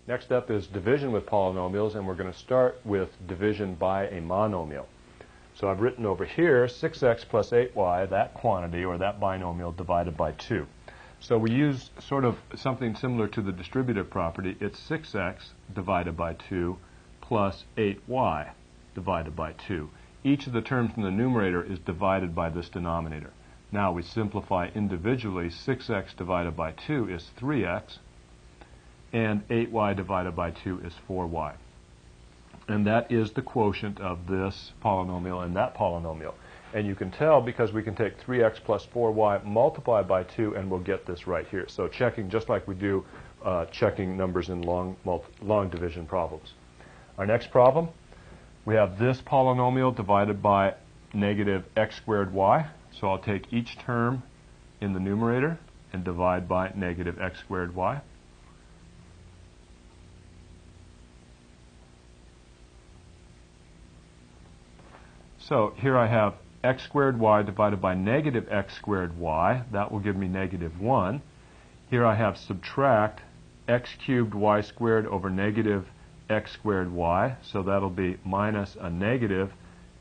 Next up is division with polynomials, and we're going to start with division by a monomial. So I've written over here 6x plus 8y, that quantity or that binomial, divided by 2. So we use sort of something similar to the distributive property. It's 6x divided by 2 plus 8y divided by 2. Each of the terms in the numerator is divided by this denominator. Now we simplify individually. 6x divided by 2 is 3x, and 8y divided by 2 is 4y. And that is the quotient of this polynomial and that polynomial. And you can tell because we can take 3x plus 4y, multiply by 2, and we'll get this right here. So checking just like we do checking numbers in long division problems. Our next problem, we have this polynomial divided by negative x squared y. So I'll take each term in the numerator and divide by negative x squared y. So here I have x squared y divided by negative x squared y. That will give me negative 1. Here I have subtract x cubed y squared over negative x squared y. So that'll be minus a negative.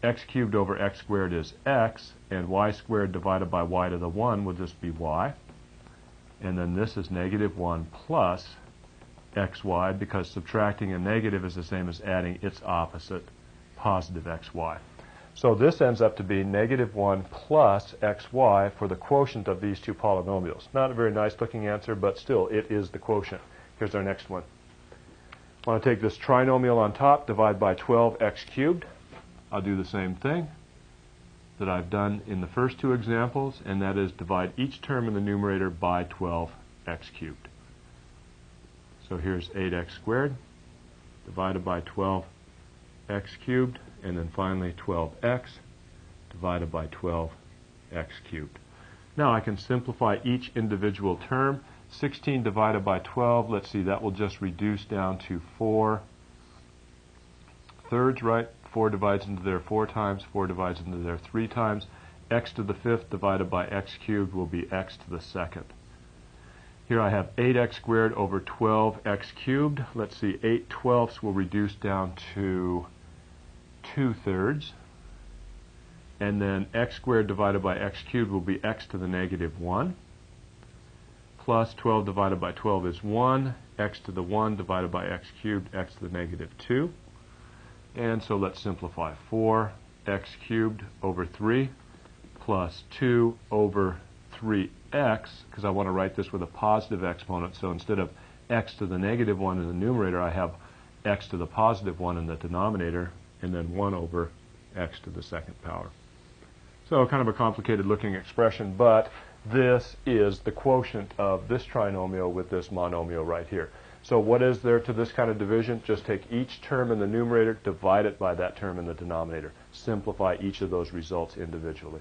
X cubed over x squared is x, and y squared divided by y to the 1 will just be y. And then this is negative 1 plus xy, because subtracting a negative is the same as adding its opposite, positive xy. So this ends up to be negative 1 plus xy for the quotient of these two polynomials. Not a very nice looking answer, but still it is the quotient. Here's our next one. I want to take this trinomial on top, divide by 12x cubed. I'll do the same thing that I've done in the first two examples, and that is divide each term in the numerator by 12x cubed. So here's 8x squared divided by 12x cubed, and then finally 12x divided by 12x cubed. Now I can simplify each individual term. 16 divided by 12, let's see, that will just reduce down to 4 thirds, right? 4 divides into there 4 times, 4 divides into there 3 times. X to the 5th divided by x cubed will be x to the 2nd. Here I have 8x squared over 12x cubed. Let's see, 8 twelfths will reduce down to 2 thirds. And then x squared divided by x cubed will be x to the negative 1. Plus 12 divided by 12 is 1. X to the 1 divided by x cubed, x to the negative 2. And so let's simplify. 4x cubed over 3 plus 2 over 3x, because I want to write this with a positive exponent. So instead of x to the negative 1 in the numerator, I have x to the positive 1 in the denominator, and then 1 over x to the 2nd power. So kind of a complicated looking expression, but this is the quotient of this trinomial with this monomial right here. So what is there to this kind of division? Just take each term in the numerator, divide it by that term in the denominator. Simplify each of those results individually.